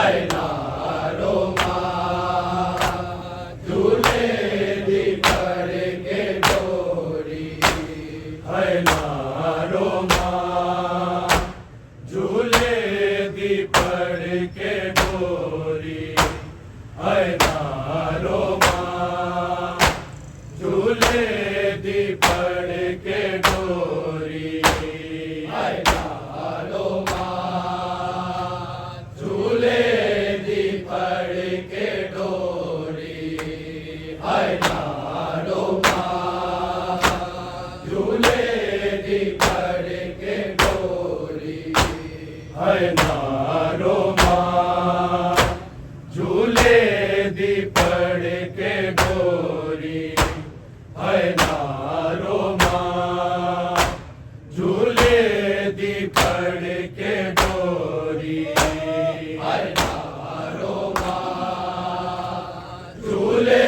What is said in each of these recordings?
नारो माँ हाय नारो माँ झूले दी पड़ के डोरी हाय नारो माँ झूले दी पड़ के डोरी हाय नारो माँ झूले दी पड़ के डोरी हाय नारो माँ झूले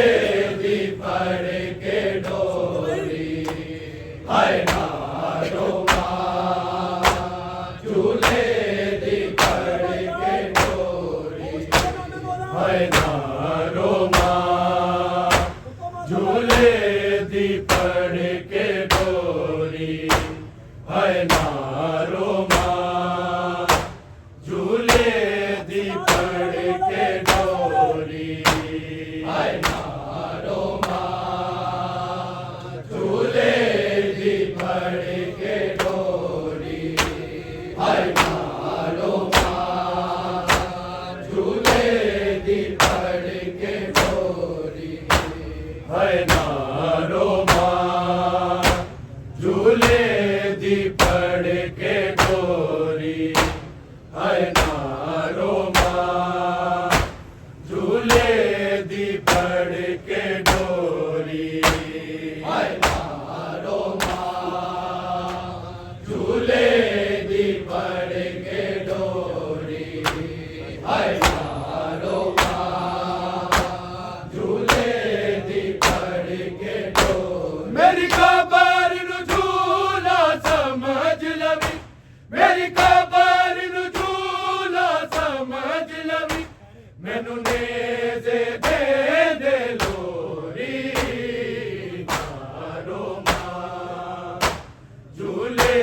दी पड़ के डोरी हाय नारो माँ झूले दी पड़ के डोरी हाय नारो माँ झूले दी पड़ के डोरी हाय नारो माँ झूले दी पड़ के डोरी हाय नारो माँ झूले दी पड़ के डोरी हाय नारो माँ झूले दी पड़ के डोरी हाय नारो माँ झूले दी पड़ के डोरी हाय नारो माँ झूले दी पड़ के डोरी हाय नारो माँ झूले दी पड़ के डोरी हाय नारो माँ झूले दी पड़ के डोरी मेरी खबर नु झूला समझ लवी मेरी खबर नु झूला समझ लवी मैनू नेज़े दे दे लोरी नारो माँ झूले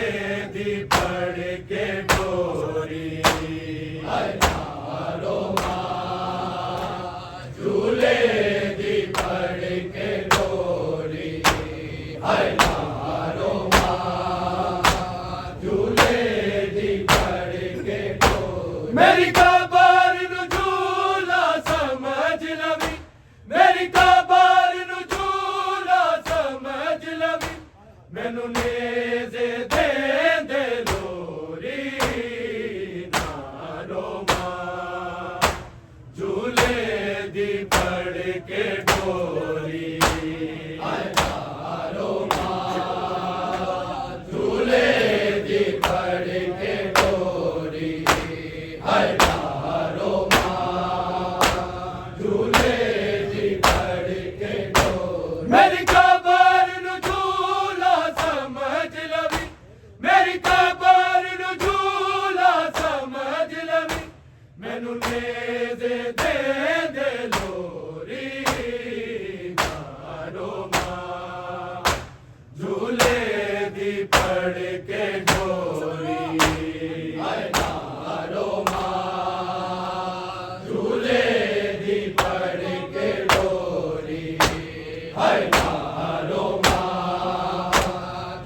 दी पड़ के डोरी हाय नारो माँ झूले दी पड़ के डोरी हाय नारो माँ झूले दी पड़ के डोरी मेरी खबर नु झूला समझ लवी मेरी खबर नु झूला समझ लवी मैनू नेज़े दे दे लोरी नारो माँ झूले दी पड़ के डोरी हाय नारो माँ झूले दी पड़ के डोरी हाय नारो माँ झूले दी पड़ के डोरी मेरी खबर नु झूला समझ लवी मेरी खबर नु झूला समझ लवी मैनू नेज़े दे दे लोरी नारो माँ झूले दी पड़ के डोरी हाय नारो माँ झूले दी पड़ के डोरी हाय नारो माँ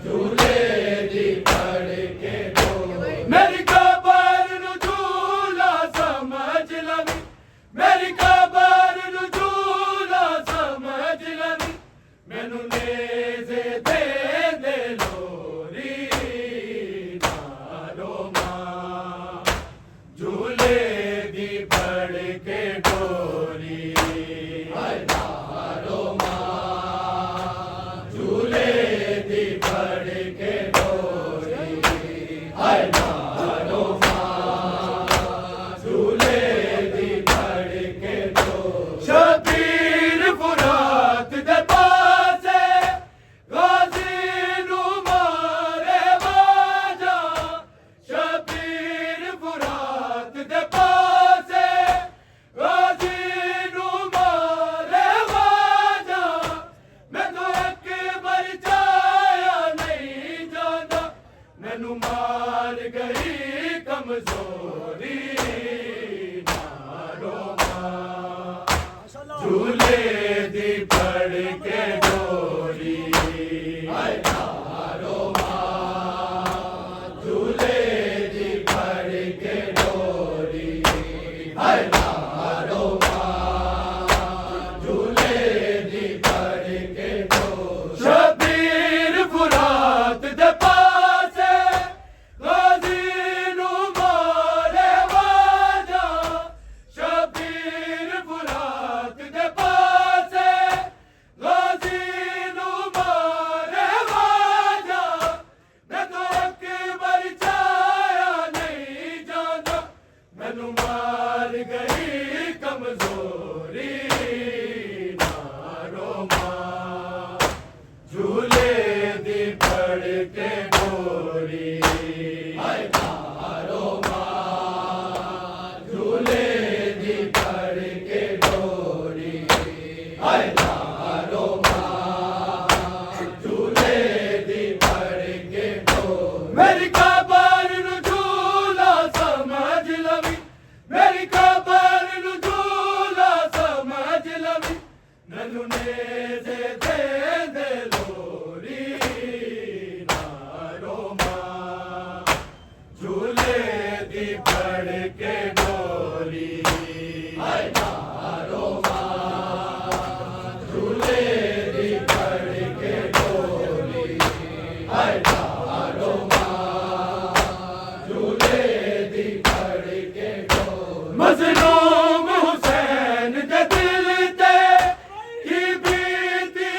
झूले दी पड़ के डोरी मेरी खबर नु झूला समझ लवी मेरी खबर नु झूला समझ लवी मैनू नेज़े दे दे लोरी नारो माँ झूले दी पड़ के डोरी हाय नारो माँ हाय नारो मां झूले दी फड़ के डोरी मेरी खबर नु झूला समझ लवी मेरी खबर नु झूला समझ लवी नन्नू ने दे लोरी नारो मां झूले दी फड़ के डोरी हाय नारो मां झूले दी फड़ के डोरी हाय नारो मां झूले दी फड़ के डोरी मजलूम हुसैन दे दिल ते की बीती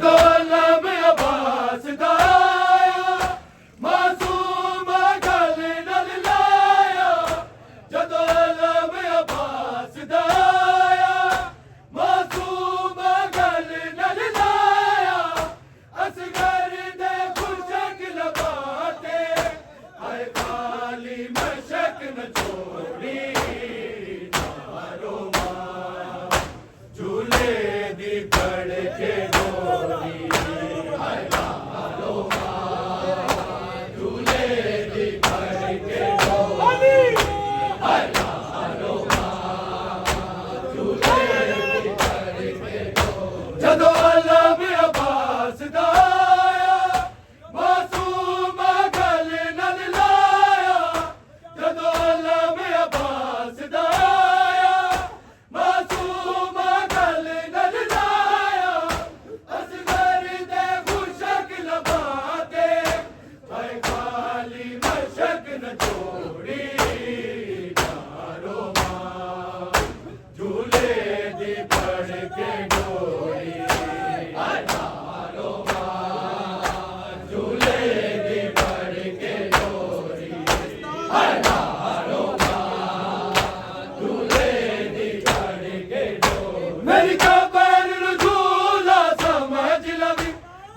जदों लम अब्बास दा आया मासूम गल नल लाया जदों लम अब्बास दा आया मासूम गल नल लाया असगर दे खुशक लबाते हाय खाली मशक न छोड़ी नारो मां झूले दी पड़ के डोरी हाय नारो मां झूले दी पड़ के डोरी हाय नारो मां झूले दी पड़ के डोरी जदों लम अब्बास दा आया मासूम गल नल लाया जदों लम अब्बास दा आया मासूम गल नल लाया असगर दे खुशक लबाते हाय खाली मशक न छोड़ी नारो मां झूले दी पड़ के डोरी हाय नारो मां झूले दी पड़ के डोरी हाय नारो मां झूले दी पड़ के डोरी मेरी कबर नूं झूला समझ लवी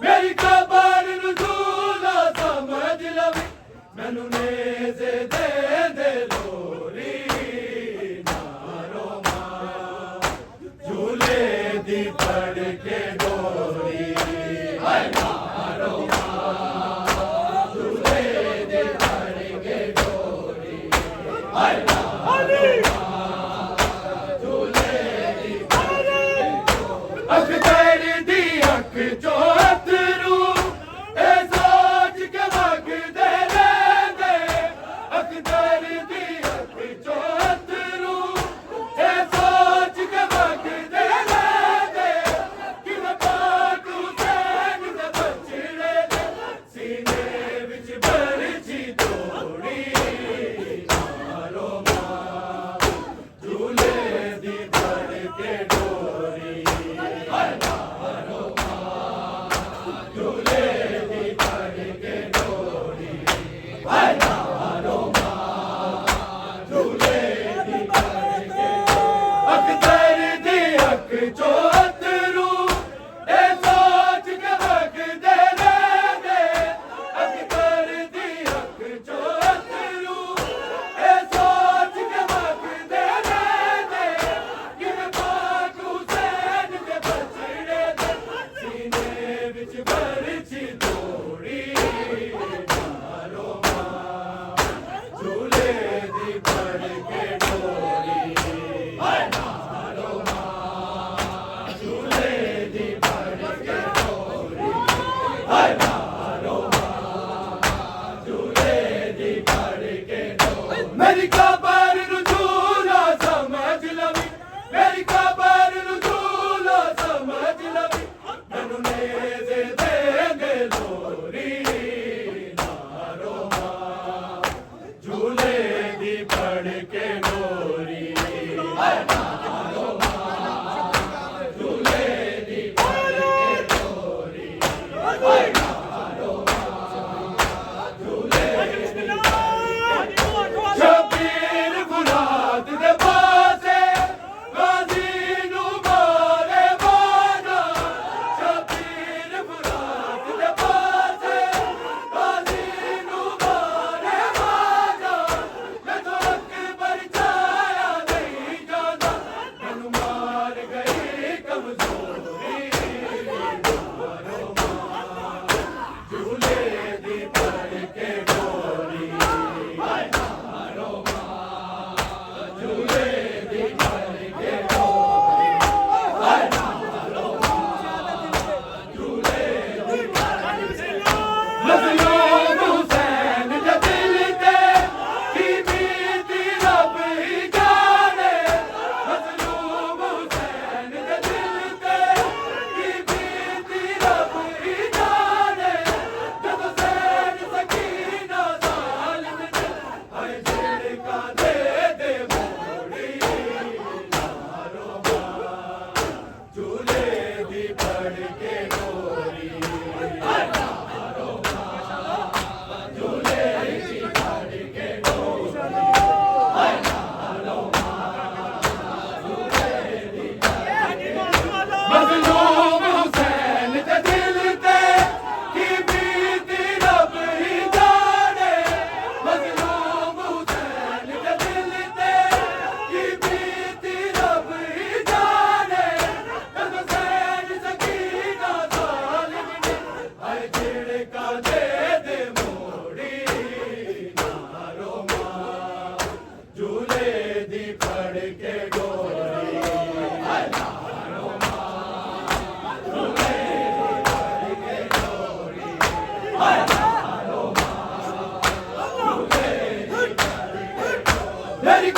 मेरी कबर नूं झूला समझ लवी मैनू नेज़े दे दे लोरी नारो मां झूले दी पड़ के डोरी हाय नारो मां झूले दी पड़ के डोरी हाय नारो मां झूले दी पड़ के डोरी अख तेरी दी अख चो अथरू ए सोच के वगदे रहंदे अख तेरी दी अख चो अथरू ए सोच के वगदे रहंदे किवें पाक हुसैन दे बछड़े दे सीने विच बरछी तोड़ी नारो मां झूले दी पड़ के डोरी हाय नारो मां झूले दी पड़ के डोरी हाय नारो मां झूले दी पड़ के अख तेरी दी अख चो अथरू ए सोच के वगदे रहंदे अख तेरी दी अख चो अथरू ए सोच के वगदे रहंदे किवें पाक हुसैन दे बछड़े दे सीने विच बरछी तोड़ी नारो मां झूले दी पड़ के डोरी हाय नारो मां झूले दी पड़ के डोरी हाय नारो मां झूले दी पड़ के डोरी मेरी कबर नूं झूला समझ लवी मेरी कबर नूं झूला समझ लवी मैनू नेज़े दे दे लोरी नारो मां झूले दी पड़ के डोरी हाय नारो मां झूले दी पड़ के डोरी हाय नारो मां झूले दी शबीर फुराद दे पासे गाज़ी नूं मारे वाना शबीर फुराद दे पासे गाज़ी नूं मारे वाना मैं तो अकबर छाया नहीं जाना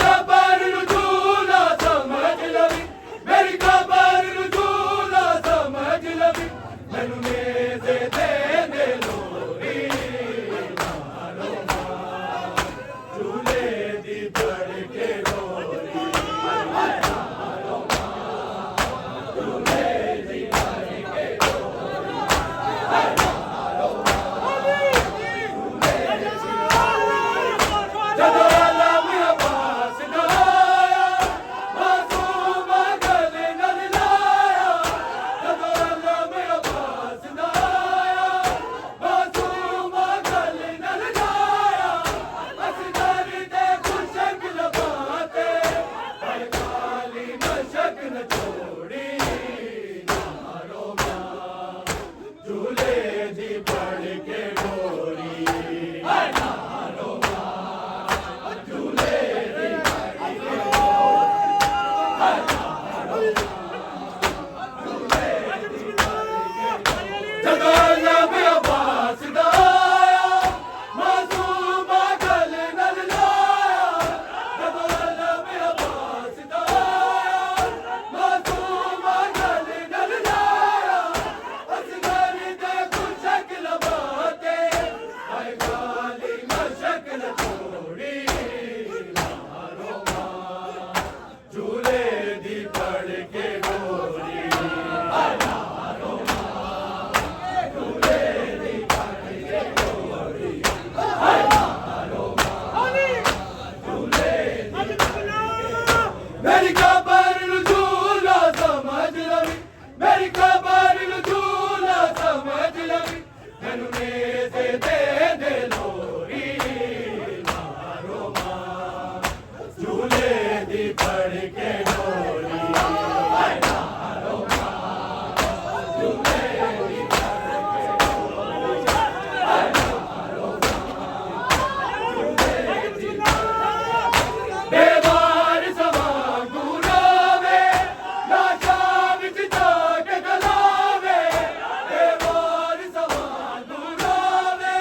खबर नू झूला समझ लवी मेरी खबर नू झूला समझ लवी मैनू नेज़े दे दे लोरी मारो मां झूले दी फड़ के डोरी मारो मां झूले दी फड़ के डोरी मारो मां झूले दी जदों आलम अब्बास दा आया मासूम गले नाल लाया जदों आलम अब्बास दा आया मासूम गले नाल लाया असगर दे खुशक लबाते हर काली मशक न छोड़ी मारो मां झूले दी फड़ के डोरी मारो मां झूले दी फड़ के जदों आलम अब्बास दा आया मासूम गले नाल लाया जदों आलम अब्बास दा आया मासूम गले नाल लाया असगर दे खुशक लबाते हर काली मशक न छोड़ी मारो मां झूले दी फड़ के डोरी मारो मां झूले दी फड़ के डोरी मारो मां झूले दी मेरी खबर नू झूला समझ लवी मेरी खबर नू झूला समझ लवी मैनू नेज़े दे दे लोरी मारो मां झूले दी फड़ के डोरी मारो मां झूले दी फड़ के डोरी मारो मां झूले दी बेवार सवांगू रोवे लाशा विच जाके गलावे बेवार सवांगू रोवे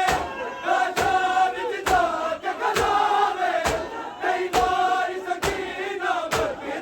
लाशा विच जाके गलावे कई बार सकीना बरके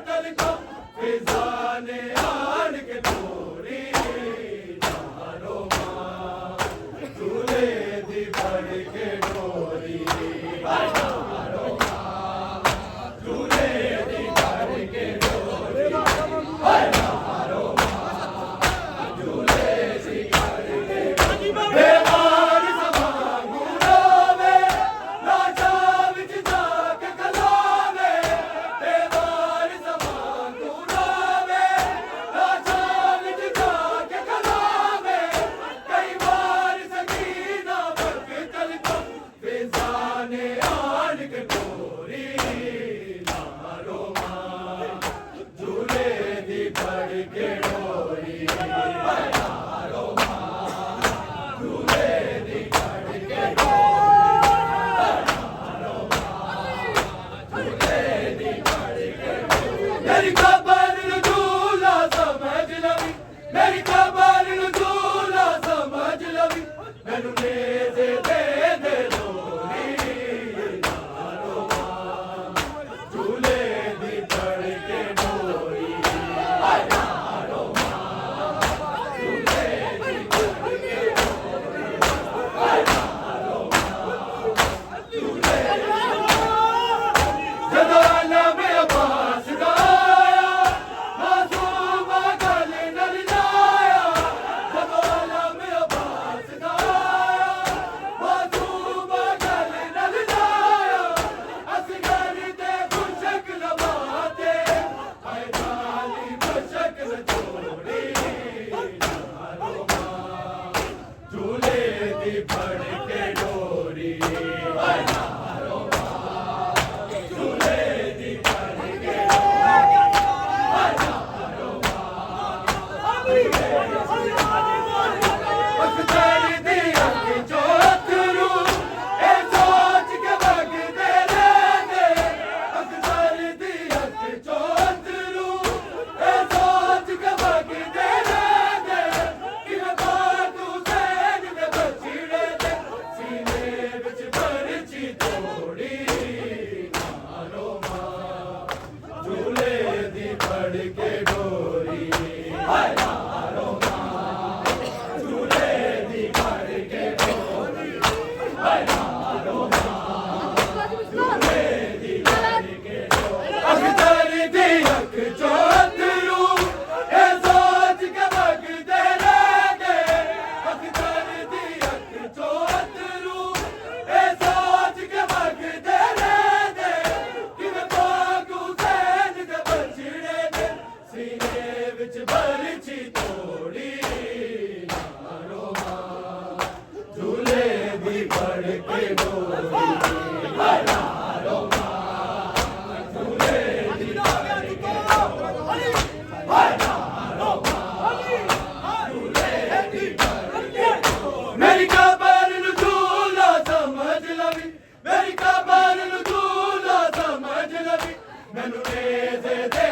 अख्तर दी अख चो अथरू ए सोच के वगदे रह गए अख्तर दी अख चो अथरू ए सोच के वगदे रह गए किवें पाक हुसैन दे बछड़े दे सीने विच बरछी तोड़ी यारो मां झूले दी फड़ के डोरी यारो मेरी खबर नू झूला समझ लवी मेरी खबर नू झूला समझ लवी मैनू नेज़े दे